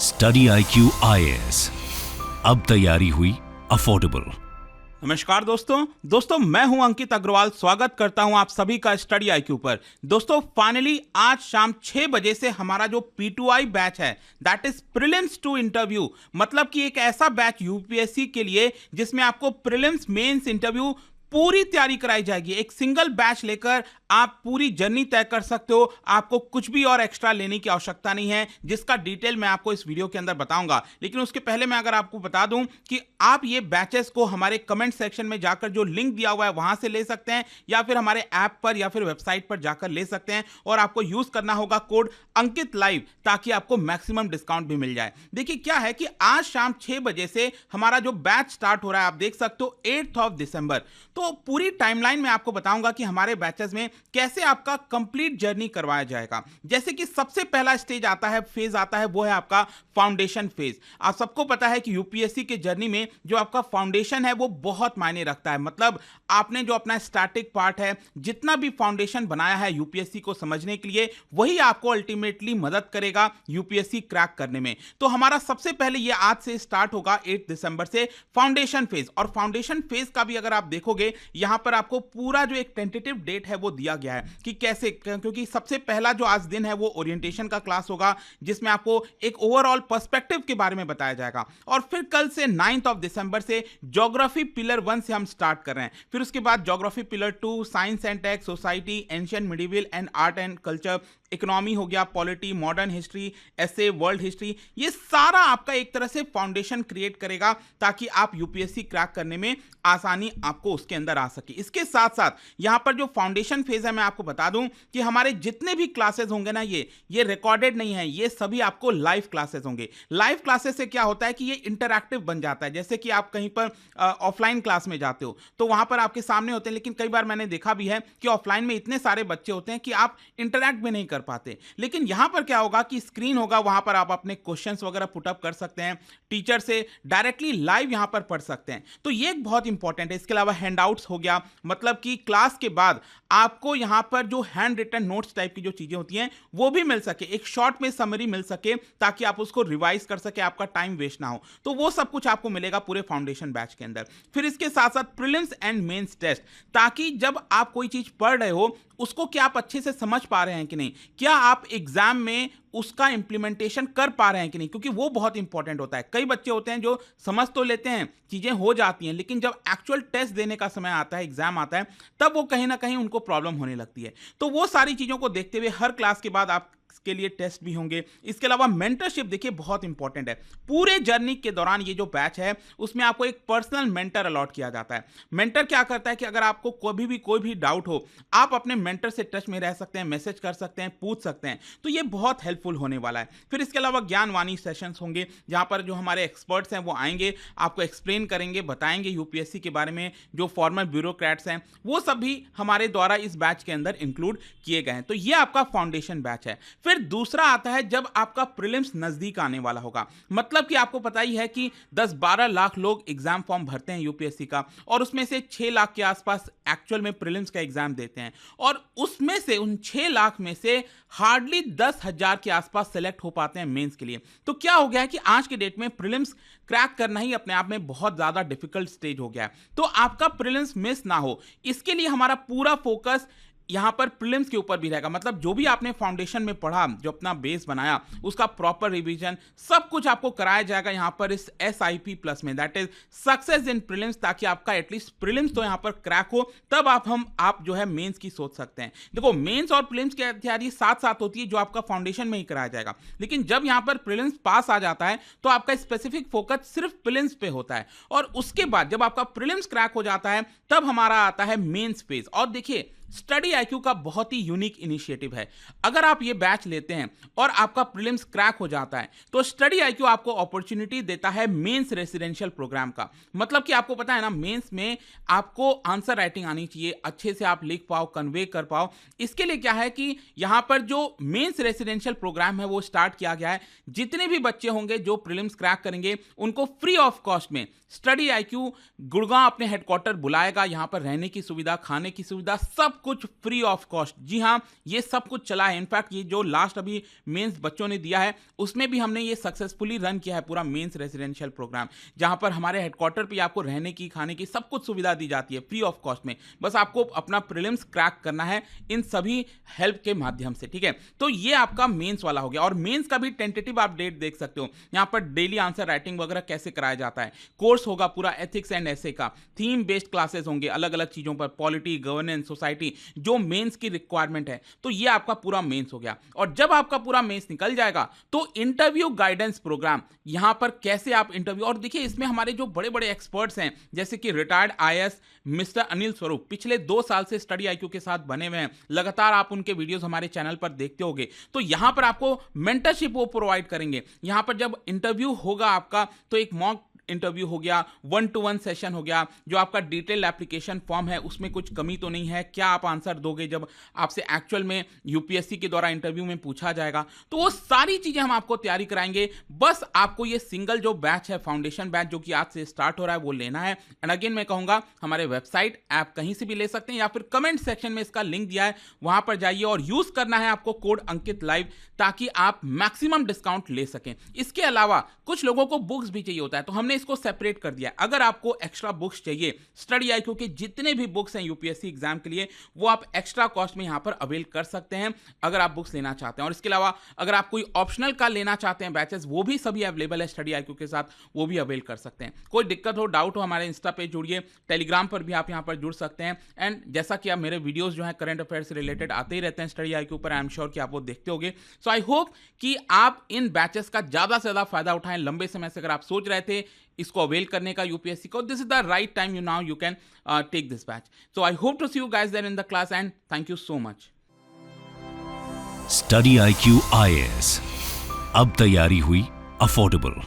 Study IQ IAS, अब तैयारी हुई अफोर्डेबल। नमस्कार दोस्तों मैं हूं अंकित अग्रवाल। स्वागत करता हूं आप सभी का स्टडी IQ पर। दोस्तों फाइनली आज शाम 6 बजे से हमारा जो P2I बैच है, that is prelims to interview, मतलब कि एक ऐसा बैच यूपीएससी के लिए जिसमें आपको प्रीलिम्स मेंस इंटरव्यू पूरी तैयारी कराई जाएगी। एक सिंगल बैच लेकर आप पूरी जर्नी तय कर सकते हो। आपको कुछ भी और एक्स्ट्रा लेने की आवश्यकता नहीं है, जिसका डिटेल मैं आपको इस वीडियो के अंदर बताऊंगा। लेकिन उसके पहले मैं अगर आपको बता दूं कि आप ये बैचेस को हमारे कमेंट सेक्शन में जाकर जो लिंक दिया हुआ है वहां से ले सकते हैं, या फिर हमारे ऐप पर या फिर वेबसाइट पर जाकर ले सकते हैं। और आपको यूज करना होगा कोड अंकित लाइव, ताकि आपको मैक्सिमम डिस्काउंट भी मिल जाए। देखिए क्या है कि आज शाम 6 बजे से हमारा जो बैच स्टार्ट हो रहा है, आप देख सकते हो 8 दिसंबर। तो पूरी टाइमलाइन में आपको बताऊंगा कि हमारे बैचेस में कैसे आपका कंप्लीट जर्नी करवाया जाएगा। जैसे कि सबसे पहला स्टेज आता है, फेज आता है, वो है आपका फाउंडेशन फेज। आप सबको पता है कि यूपीएससी के जर्नी में जो आपका फाउंडेशन है वो बहुत मायने रखता है। मतलब आपने जो अपना स्टैटिक पार्ट है, जितना भी फाउंडेशन बनाया है यूपीएससी को समझने के लिए, वही आपको अल्टीमेटली मदद करेगा यूपीएससी क्रैक करने में। तो हमारा सबसे पहले ये आज से स्टार्ट होगा 8 दिसंबर से फाउंडेशन फेज। और फाउंडेशन फेज का भी अगर आप देखोगे, यहां पर आपको पूरा जो एक टेंटेटिव डेट है वो दिया गया है कि कैसे, क्योंकि सबसे पहला जो आज दिन है वो ओरिएंटेशन का क्लास होगा, जिसमें आपको एक ओवरऑल पर्सपेक्टिव के बारे में बताया जाएगा। और फिर कल से 9 दिसंबर से ज्योग्राफी पिलर 1 से हम स्टार्ट कर रहे हैं। फिर उसके बाद geography pillar 2, science and tech, society, ancient medieval and art and culture, economy हो गया, polity, modern history, essay, world history. ये सारा आपका एक तरह से फाउंडेशन क्रिएट करेगा ताकि आप यूपीएससी क्रैक करने में आसानी आपको उसके अंदर आ सके। इसके साथ साथ यहां पर जो फाउंडेशन फेज है, मैं आपको बता दूं कि हमारे जितने भी क्लासेस होंगे ना, ये रिकॉर्डेड नहीं है, ये सभी आपको लाइव क्लासेस होंगे। लाइव क्लासेस से क्या होता है कि ये इंटरैक्टिव बन जाता है। जैसे कि आप कहीं पर ऑफलाइन क्लास में जाते हो तो वहां पर आपके सामने होते हैं, लेकिन कई बार मैंने देखा भी है कि ऑफलाइन में इतने सारे बच्चे होते हैं कि आप इंटरैक्ट भी नहीं कर पाते। लेकिन यहां पर क्या होगा कि स्क्रीन होगा, वहां पर आप अपने क्वेश्चंस वगैरह पुटअप कर सकते हैं, टीचर से डायरेक्टली लाइव यहां पर पढ़ सकते हैं। तो ये एक बहुत इंपॉर्टेंट है। इसके अलावा हैंडआउट्स हो गया, मतलब कि क्लास के बाद आपको यहां पर जो हैंड रिटन नोट्स टाइप की जो चीजें होती हैं वो भी मिल सके, एक शॉर्ट में समरी मिल सके, ताकि आप उसको रिवाइज कर सके, आपका टाइम वेस्ट ना हो। तो वो सब कुछ आपको मिलेगा पूरे फाउंडेशन बैच के अंदर। फिर इसके साथ साथ प्रीलिम्स एंड मेंस टेस्ट, ताकि जब आप कोई चीज पढ़ रहे हो उसको क्या आप अच्छे से समझ पा रहे हैं कि नहीं, क्या आप एग्जाम में उसका इंप्लीमेंटेशन कर पा रहे हैं कि नहीं, क्योंकि वो बहुत इंपॉर्टेंट होता है। कई बच्चे होते हैं जो समझ तो लेते हैं, चीजें हो जाती हैं, लेकिन जब एक्चुअल टेस्ट देने का समय आता है, एग्जाम आता है, तब वो कहीं ना कहीं उनको प्रॉब्लम होने लगती है। तो वो सारी चीजों को देखते हुए हर क्लास के बाद आप के लिए टेस्ट भी होंगे। इसके अलावा मेंटरशिप देखिए बहुत इंपॉर्टेंट है। पूरे जर्नी के दौरान ये जो बैच है उसमें आपको एक पर्सनल मेंटर अलॉट किया जाता है। मेंटर क्या करता है कि अगर आपको कोई भी डाउट हो, आप अपने मेंटर से टच में रह सकते हैं, मैसेज कर सकते हैं, पूछ सकते हैं। तो ये बहुत हेल्पफुल होने वाला है। फिर इसके अलावा ज्ञानवाणी सेशंस होंगे, जहां पर जो हमारे एक्सपर्ट्स हैं वो आएंगे, आपको एक्सप्लेन करेंगे, बताएंगे यूपीएससी के बारे में। जो फॉर्मल ब्यूरोक्रेट्स हैं वो सब भी हमारे द्वारा इस बैच के अंदर इंक्लूड किए गए हैं। तो ये आपका फाउंडेशन बैच है। फिर दूसरा आता है जब आपका प्रीलिम्स नजदीक आने वाला होगा, मतलब कि आपको पता ही है कि 10-12 लाख लोग एग्जाम फॉर्म भरते हैं यूपीएससी का, और उसमें से 6 लाख के आसपास एक्चुअल में प्रीलिम्स का एग्जाम देते हैं। और उसमें से उन 6 लाख में से हार्डली 10,000 के आसपास सेलेक्ट हो पाते हैं मेंस के लिए। तो क्या हो गया है कि आज के डेट में प्रीलिम्स क्रैक करना ही अपने आप में बहुत ज्यादा डिफिकल्ट स्टेज हो गया है। तो आपका प्रीलिम्स मिस ना हो, इसके लिए हमारा पूरा फोकस यहां पर प्रीलिम्स के ऊपर भी रहेगा। मतलब जो भी आपने फाउंडेशन में पढ़ा, जो अपना बेस बनाया, उसका प्रॉपर रिवीजन सब कुछ आपको कराया जाएगा यहां पर इस SIP प्लस में, that is success in prelims, ताकि आपका एटलीस्ट प्रीलिम्स तो यहां पर क्रैक हो, तब आप जो है मेंस की सोच सकते हैं। देखो मेंस और प्रीलिम्स की तैयारी साथ साथ होती है, जो आपका फाउंडेशन में ही कराया जाएगा। लेकिन जब यहां पर प्रीलिम्स पास आ जाता है तो आपका स्पेसिफिक फोकस सिर्फ प्रीलिम्स पे होता है, और उसके बाद जब आपका प्रीलिम्स क्रैक हो जाता है तब हमारा आता है मेंस फेज। और देखिए स्टडी IQ का बहुत ही यूनिक इनिशिएटिव है। अगर आप ये बैच लेते हैं और आपका प्रीलिम्स क्रैक हो जाता है तो स्टडी IQ आपको अपॉर्चुनिटी देता है मेंस रेसिडेंशियल प्रोग्राम का। मतलब कि आपको पता है ना, मेंस में आपको आंसर राइटिंग आनी चाहिए, अच्छे से आप लिख पाओ, कन्वे कर पाओ। इसके लिए क्या है कि यहां पर जो मेंस रेसिडेंशियल प्रोग्राम है वो स्टार्ट किया गया है। जितने भी बच्चे होंगे जो प्रीलिम्स क्रैक करेंगे उनको फ्री ऑफ कॉस्ट में स्टडी IQ गुड़गांव अपने हेडक्वार्टर बुलाएगा। यहां पर रहने की सुविधा, खाने की सुविधा, सब सब कुछ फ्री ऑफ कॉस्ट। जी हाँ, ये सब कुछ चला है। इनफैक्ट ये जो लास्ट अभी मेंस बच्चों ने दिया है उसमें भी हमने ये सक्सेसफुली रन किया है पूरा मेंस रेजिडेंशियल प्रोग्राम, जहां पर हमारे हेडक्वार्टर पे आपको रहने की, खाने की सब कुछ सुविधा दी जाती है फ्री ऑफ कॉस्ट में। बस आपको अपना प्रीलिम्स क्रैक करना है इन सभी हेल्प के माध्यम से, ठीक है। तो ये आपका मेंस वाला हो गया। और मेंस का भी टेंटेटिव आप डेट देख सकते हो, यहां पर डेली आंसर राइटिंग वगैरह कैसे कराया जाता है। कोर्स होगा पूरा एथिक्स एंड एसे का, थीम बेस्ड क्लासेस होंगे अलग अलग चीजों पर, पॉलिटी, गवर्नेंस, सोसाइटी, जो मेंस की रिक्वायरमेंट है। तो ये आपका पूरा मेंस हो गया। और जब आपका पूरा मेंस निकल जाएगा तो इंटरव्यू गाइडेंस प्रोग्राम, यहां पर कैसे आप इंटरव्यू, और देखिए इसमें हमारे जो बड़े बड़े एक्सपर्ट्स हैं जैसे कि retired IAS mister Anil Swarup पिछले 2 साल से स्टडी आईक्यू के साथ बने हुए हैं, लगातार आप उनके वीडियोस हमारे चैनल पर देखते होंगे। तो यहां पर आपको मेंटरशिप वो प्रोवाइड करेंगे। यहां पर जब इंटरव्यू होगा आपका तो एक मॉक इंटरव्यू हो गया, 1-to-1 सेशन हो गया, जो आपका डिटेल एप्लीकेशन फॉर्म है उसमें कुछ कमी तो नहीं है, क्या आप आंसर दोगे जब आपसे एक्चुअल में यूपीएससी के द्वारा इंटरव्यू में पूछा जाएगा, तो वो सारी चीजें हम आपको तैयारी कराएंगे। बस आपको ये सिंगल जो बैच है, फाउंडेशन बैच, जो कि आज से स्टार्ट हो रहा है, वो लेना है। एंड अगेन मैं कहूंगा हमारे वेबसाइट, ऐप कहीं से भी ले सकते हैं या फिर कमेंट सेक्शन में इसका लिंक दिया है, वहां पर जाइए और यूज करना है आपको कोड अंकित लाइव, ताकि आप मैक्सिमम डिस्काउंट ले सकें। इसके अलावा कुछ लोगों को बुक्स भी चाहिए होता है, तो हमने इसको सेपरेट कर दिया। अगर आपको एक्स्ट्रा बुक्स चाहिए, स्टडी आईक्यू के जितने भी बुक्स हैं यूपीएससी एग्जाम के लिए, वो आप एक्स्ट्रा कॉस्ट में यहां पर अवेल कर सकते हैं अगर आप बुक्स लेना चाहते हैं। और इसके अलावा अगर आप कोई ऑप्शनल का लेना चाहते हैं बैचेस, वो भी सभी अवेलेबल है स्टडी आईक्यू के साथ, वो भी अवेल कर सकते हैं। कोई दिक्कत हो, डाउट हो, हमारे इंस्टा पे जुड़िए, टेलीग्राम पर भी आप यहां पर जुड़ सकते हैं। एंड जैसा कि आप मेरे वीडियोस जो है करंट अफेयर से रिलेटेड आते ही रहते हैं स्टडी आईक्यू पर, आई एम श्योर कि आप वो देखते होंगे। सो आई होप कि आप इन बैचेस का ज्यादा से ज्यादा फायदा उठाएं। लंबे समय से अगर आप सोच रहे थे इसको अवेल करने का यूपीएससी को, this is the right time, you now you can take this batch. So I hope to see you guys there in the class and thank you so much. Study IQ IAS, अब तैयारी हुई affordable.